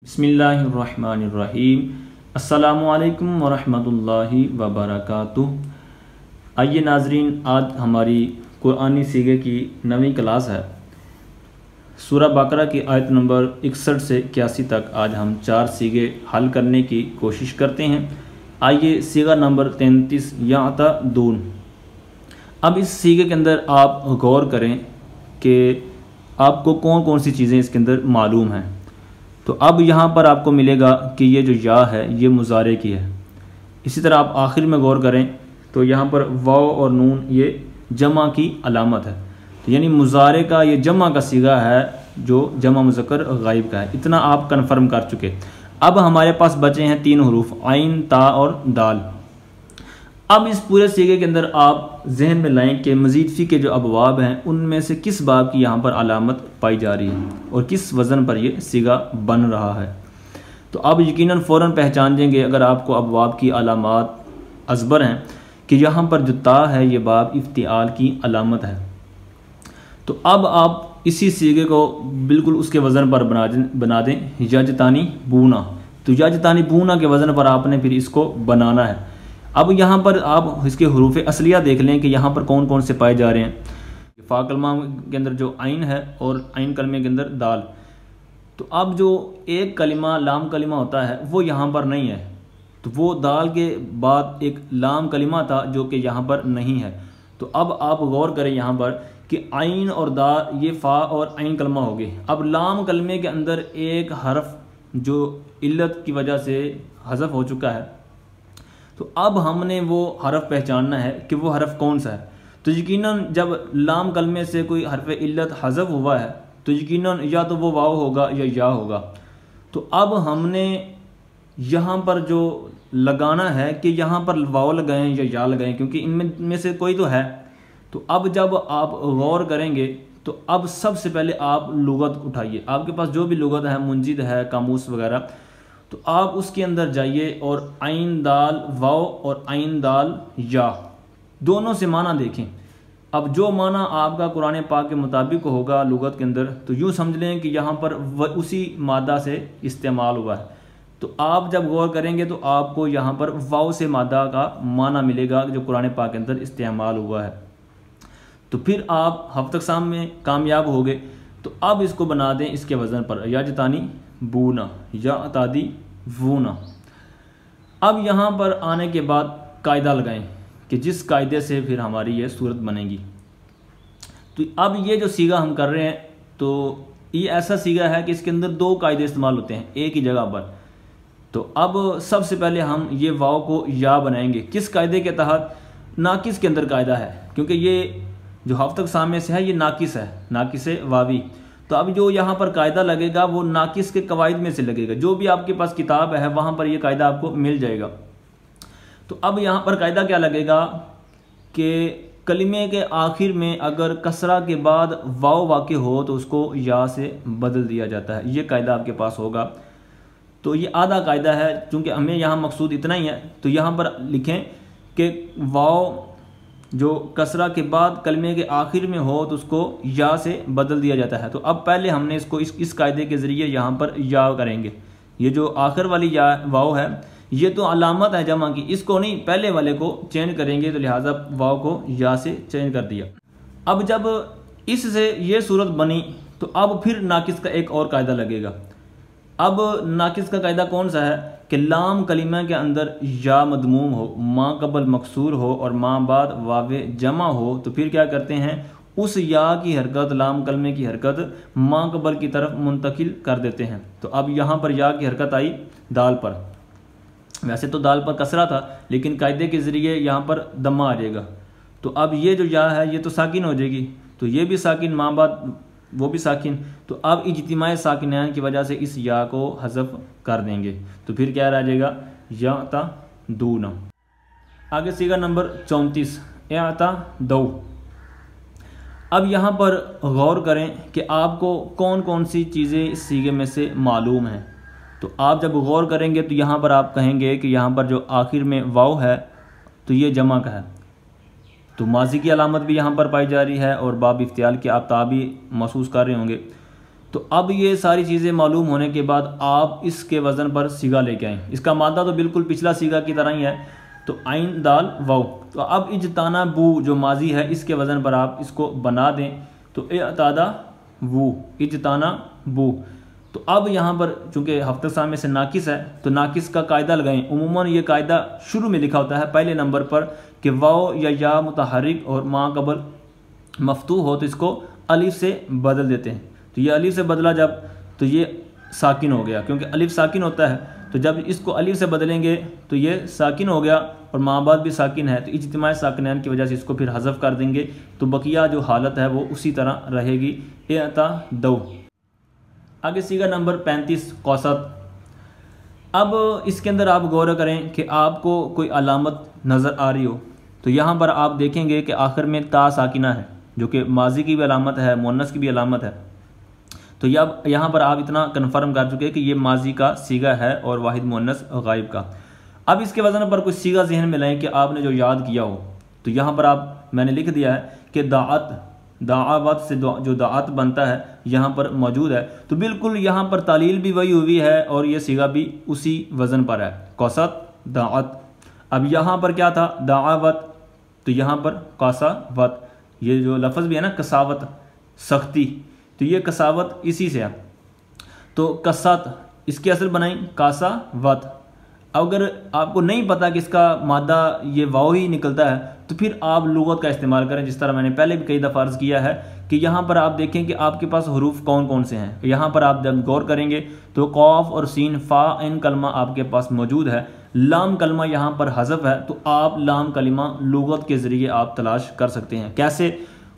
बिस्मिल्लाहिर्रहमानिर्रहीम। अस्सलामुअलैकुम वरहमतुल्लाहि वबरकातुह। आइए नाजरीन, आज हमारी कुरानी सीगे की नवीं क्लास है। सूरह बकरा की आयत नंबर 61 से 81 तक आज हम 4 सीगे हल करने की कोशिश करते हैं। आइए सीगा नंबर 33 यातदून। अब इस सीगे के अंदर आप गौर करें कि आपको कौन कौन सी चीज़ें इसके अंदर मालूम हैं। तो अब यहाँ पर आपको मिलेगा कि ये जो या है ये मुजारे की है। इसी तरह आप आखिर में गौर करें तो यहाँ पर वाव और नून ये जमा की अलामत है। तो यानी मुजारे का ये जमा का सीगा है जो जमा मुज़क्कर गायब का है। इतना आप कन्फर्म कर चुके। अब हमारे पास बचे हैं 3 हरूफ आइन, ता और दाल। अब इस पूरे सीगे के अंदर आप जहन में लाएं कि मज़ीद फ़ी के जो अबवाब हैं उनमें से किस बाब की यहाँ पर अलामत पाई जा रही है और किस वज़न पर ये सीगा बन रहा है। तो आप यकीनन फ़ौरन पहचान जाएंगे अगर आपको अबवाब की अलामात अज़बर हैं कि यहाँ पर जो ता है ये बाब इफ्तिआल की अलामत है। तो अब आप इसी सीगे को बिल्कुल उसके वज़न पर बना दें यजतानी बूना। तो यजतानी बूना के वज़न पर आपने फिर इसको बनाना है। अब यहाँ पर आप इसके हरूफ असलिया देख लें कि यहाँ पर कौन कौन से पाए जा रहे हैं। फ़ा कलमा के अंदर जो आइन है और आइन कलमे के अंदर दाल। तो अब जो एक कलिमा लाम कलिमा होता है वो यहाँ पर नहीं है। तो वो दाल के बाद एक लाम कलिमा था जो कि यहाँ पर नहीं है। तो अब आप गौर करें यहाँ पर कि आइन और दाल ये फ़ा और आइन कलमा हो गए। अब लाम कलमे के अंदर एक हरफ जो इल्लत की वजह से हज़फ हो चुका है। तो अब हमने वो हरफ पहचानना है कि वो हरफ कौन सा है। तो यकीनन जब लाम कलमे से कोई हरफ इल्लत हज़फ हुआ है तो यकीनन या तो वो वाव होगा या होगा। तो अब हमने यहाँ पर जो लगाना है कि यहाँ पर वाव लगाएं या लगाएं, क्योंकि इनमें से कोई तो है। तो अब जब आप गौर करेंगे तो अब सबसे पहले आप लुगत उठाइए। आपके पास जो भी लुगत है, मुंजिद है, कामूस वगैरह, तो आप उसके अंदर जाइए और आइन दाल वाव और आइन दाल या दोनों से माना देखें। अब जो माना आपका कुरान पाक के मुताबिक होगा लुगत के अंदर, तो यूँ समझ लें कि यहाँ पर उसी मादा से इस्तेमाल हुआ है। तो आप जब गौर करेंगे तो आपको यहाँ पर वाव से मादा का माना मिलेगा जो कुरान पाक के अंदर इस्तेमाल हुआ है। तो फिर आप हफ्तकसाम में कामयाब हो गए। तो अब इसको बना दें इसके वज़न पर याजतानी बूना या तादी वूना। अब यहाँ पर आने के बाद कायदा लगाएं कि जिस कायदे से फिर हमारी ये सूरत बनेगी। तो अब ये जो सीगा हम कर रहे हैं तो ये ऐसा सीगा है कि इसके अंदर 2 कायदे इस्तेमाल होते हैं एक ही जगह पर। तो अब सबसे पहले हम ये वाव को या बनाएंगे। किस कायदे के तहत? नाकिस के अंदर कायदा है, क्योंकि ये जो हफ्तक सामने से है ये नाकिस है, नाकिस वावी। तो अब जो यहाँ पर कायदा लगेगा वो नाकिस के कवायद में से लगेगा। जो भी आपके पास किताब है वहाँ पर ये कायदा आपको मिल जाएगा। तो अब यहाँ पर कायदा क्या लगेगा कि कलिमे के आखिर में अगर कसरा के बाद वाव वाक़े हो तो उसको या से बदल दिया जाता है। ये कायदा आपके पास होगा। तो ये आधा कायदा है, चूँकि हमें यहाँ मकसूद इतना ही है। तो यहाँ पर लिखें कि वाव जो कसरा के बाद कलमे के आखिर में हो तो उसको या से बदल दिया जाता है। तो अब पहले हमने इसको इस कायदे के ज़रिए यहाँ पर या करेंगे। ये जो आखिर वाली या वाव है ये तो अलामत है जमा की, इसको नहीं पहले वाले को चेंज करेंगे। तो लिहाजा वाव को या से चेंज कर दिया। अब जब इससे ये सूरत बनी तो अब फिर नाकिस का एक और कायदा लगेगा। अब नाकिस का कायदा कौन सा है कि लाम कलीमा के अंदर या मदमूम हो, माँ कबल मकसूर हो और माँ बाद वावे जमा हो, तो फिर क्या करते हैं उस या की हरकत, लाम कलमे की हरकत माँ कबल की तरफ मुंतकिल कर देते हैं। तो अब यहाँ पर या की हरकत आई दाल पर। वैसे तो दाल पर कसरा था लेकिन कायदे के ज़रिए यहाँ पर दम्मा आ जाएगा। तो अब ये जो या है ये तो साकिन हो जाएगी। तो ये भी साकिन, माँ बाद वो भी साकिन। तो अब इज्तिमाई साकिनैन की वजह से इस या को हज़फ कर देंगे। तो फिर क्या रह जाएगा या ता दूना। आगे सीगा नंबर 34 या ता दो। अब यहाँ पर गौर करें कि आपको कौन कौन सी चीज़ें इस सीगे में से मालूम हैं। तो आप जब गौर करेंगे तो यहाँ पर आप कहेंगे कि यहाँ पर जो आखिर में वाव है तो ये जमा का है। तो माजी की अलामत भी यहाँ पर पाई जा रही है और बाब इफ्तियाल की आप ताबी महसूस कर रहे होंगे। तो अब ये सारी चीज़ें मालूम होने के बाद आप इसके वज़न पर सीगा लेके आएँ। इसका मादा तो बिल्कुल पिछला सीगा की तरह ही है, तो आइन दाल वाव। तो अब इजताना बू जो माजी है इसके वज़न पर आप इसको बना दें, तो एतादा वो इजताना बू। तो अब यहाँ पर चूँकि हफ्ते सामे से नाकिस है तो नाकिस का कायदा लगाएं। उमूमन ये कायदा शुरू में लिखा होता है पहले नंबर पर कि वाव या मुतहरिक और माँ कबल मफ्तू हो तो इसको अलिफ से बदल देते हैं। तो ये अलिफ से बदला जब, तो ये साकिन हो गया, क्योंकि अलिफ साकिन होता है। तो जब इसको अलिफ से बदलेंगे तो ये साकिन हो गया और माँ बाप भी साकिन है, तो इज्तिमाई साकिनैन की वजह से इसको फिर हज़फ कर देंगे, तो बकिया जो हालत है वो उसी तरह रहेगी। एता दो। आगे सीगा नंबर 35 कौसत। अब इसके अंदर आप गौर करें कि आपको कोई अलामत नज़र आ रही हो, तो यहाँ पर आप देखेंगे कि आखिर में ता साकिना है, जो कि माजी की भी अलामत है, मुन्नस की भी अलामत है। तो यहाँ पर आप इतना कन्फर्म कर चुके हैं कि ये माजी का सीगा है और वाहिद मुन्नस गायब का। अब इसके वजन पर कुछ सीगा जहन में लाएं कि आपने जो याद किया हो। तो यहाँ पर मैंने लिख दिया है कि दाआवत से जो दाअत बनता है यहाँ पर मौजूद है। तो बिल्कुल यहाँ पर तालील भी वही हुई है और ये सीगा भी उसी वज़न पर है, कौसत दाअत। अब यहाँ पर क्या था, दाआवत, तो यहाँ पर कसावत। ये जो लफ्ज़ भी है ना कसावत, सख्ती, तो ये कसावत इसी से है। तो कसत इसकी असल बनाई कासावत। अगर आपको नहीं पता कि इसका मादा ये वाव ही निकलता है तो फिर आप लुगत का इस्तेमाल करें, जिस तरह मैंने पहले भी कई दफ़ा अर्ज़ किया है कि यहाँ पर आप देखें कि आपके पास हरूफ कौन कौन से हैं। यहाँ पर आप जब गौर करेंगे तो कौफ और सीन फ़ा इन कलमा आपके पास मौजूद है। लाम कलमा यहाँ पर हज़फ है, तो आप लाम कलमा लुगत के ज़रिए आप तलाश कर सकते हैं। कैसे?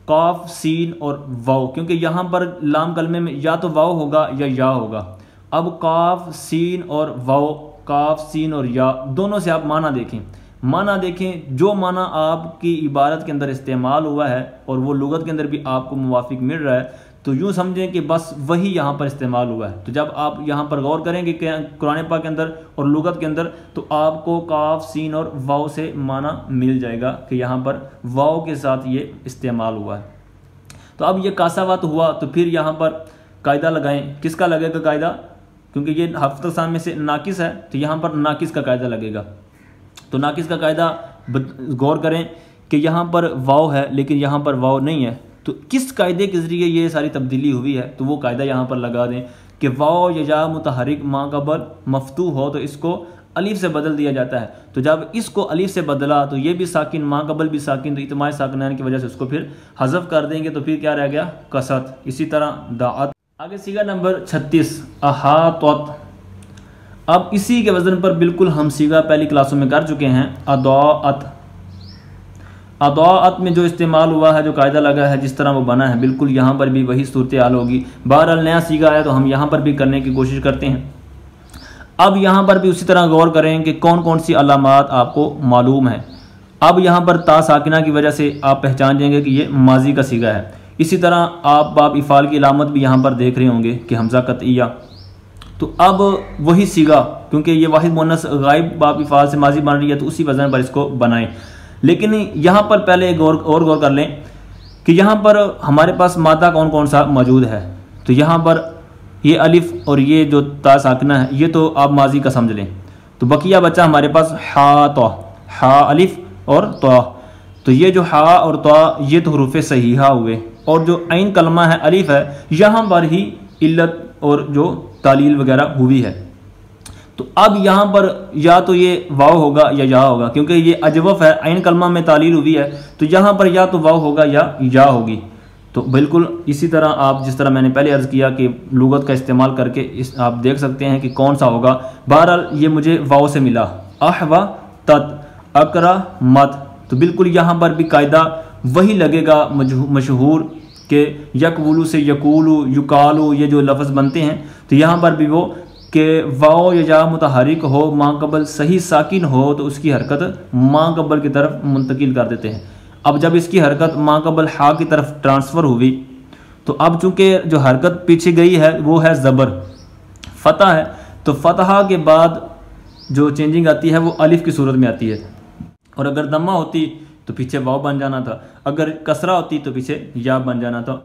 कौफ सीन और वाव, क्योंकि यहाँ पर लाम कलमे में या तो वाव होगा या होगा। अब कौफ सीन और वाव, काफ सीन और या दोनों से आप माना देखें। माना देखें, जो माना आपकी इबारत के अंदर इस्तेमाल हुआ है और वो लुगत के अंदर भी आपको मुवाफिक मिल रहा है, तो यूँ समझें कि बस वही यहाँ पर इस्तेमाल हुआ है। तो जब आप यहाँ पर गौर करेंगे कुरान पाक के अंदर और लुगत के अंदर, तो आपको काफ सीन और वाव से माना मिल जाएगा कि यहाँ पर वाव के साथ ये इस्तेमाल हुआ है। तो अब ये कासावत हुआ, तो फिर यहाँ पर कायदा लगाएं। किसका लगेगा कायदा? क्योंकि ये हफ्ता सामे से नाकिस है, तो यहाँ पर नाकिस का कायदा लगेगा। तो नाकिस का कायदा गौर करें कि यहाँ पर वाव है लेकिन यहाँ पर वाव नहीं है, तो किस कायदे के ज़रिए ये सारी तब्दीली हुई है, तो वो कायदा यहाँ पर लगा दें कि वाव या मुतहरिक माँ कबल मफ्तू हो तो इसको अलिफ से बदल दिया जाता है। तो जब इसको अलिफ से बदला तो ये भी साकिन, माँ कबल भी साकिन, तो इत्माई साकिनैन की वजह से उसको फिर हज़फ कर देंगे, तो फिर क्या रह गया? कसत। इसी तरह दाअत। आगे सीगा नंबर 36 अहातत। अब इसी के वज़न पर बिल्कुल हम सीगा पहली क्लासों में कर चुके हैं, अदाअत। अदाअत में जो इस्तेमाल हुआ है, जो कायदा लगा है, जिस तरह वो बना है, बिल्कुल यहाँ पर भी वही सूरत हाल होगी। बहरहाल नया सीगा है तो हम यहाँ पर भी करने की कोशिश करते हैं। अब यहाँ पर भी उसी तरह गौर करें कि कौन कौन सी अलामात आपको मालूम है। अब यहाँ पर ता साकिना की वजह से आप पहचान जाएंगे कि ये माजी का सीगा है। इसी तरह आप बाब इफ़ाल की अलामत भी यहाँ पर देख रहे होंगे कि हमज़ा कतइया। तो अब वही सीगा, क्योंकि ये वाहिद मुन्नस गायब बाब इफ़ाल से माजी बन रही है, तो उसी वज़न पर इसको बनाएं। लेकिन यहाँ पर पहले गौर कर लें कि यहाँ पर हमारे पास मादा कौन कौन सा मौजूद है। तो यहाँ पर ये अलिफ और ये जो ता साकिना है, ये तो आप माजी का समझ लें। तो बकिया बच्चा हमारे पास हा तो, हा अलिफ और तो। तो ये जो हा और तो ये तो हरूफ सहीहा हुए, और जो ऐन कलमा है अलिफ है, यहाँ पर ही इल्लत और जो तालील वगैरह हुई है। तो अब यहाँ पर या तो ये वाव होगा या होगा, क्योंकि ये अजवफ है, ऐन कलमा में तालील हुई है, तो यहाँ पर या तो वाव होगा या होगी। तो बिल्कुल इसी तरह आप, जिस तरह मैंने पहले अर्ज़ किया कि लुगत का इस्तेमाल करके आप देख सकते हैं कि कौन सा होगा। बहरहाल ये मुझे वाव से मिला, अहवा तत अकरा मत। तो बिल्कुल यहाँ पर भी कायदा वही लगेगा मशहूर के यकवुलू से यकूलू, युकालू, ये जो लफ्ज़ बनते हैं, तो यहाँ पर भी वो कि वाव या मुतहरिक हो, माँ कबल सही साकिन हो, तो उसकी हरकत माँ कबल की तरफ मुंतकिल कर देते हैं। अब जब इसकी हरकत माँ कबल हा की तरफ ट्रांसफ़र हुई, तो अब चूँकि जो हरकत पीछे गई है वो है ज़बर, फ़तह है, तो फ़तहा के बाद जो चेंजिंग आती है वो अलिफ की सूरत में आती है। और अगर दम्मा होती तो पीछे वाव बन जाना था, अगर कसरा होती तो पीछे या बन जाना था।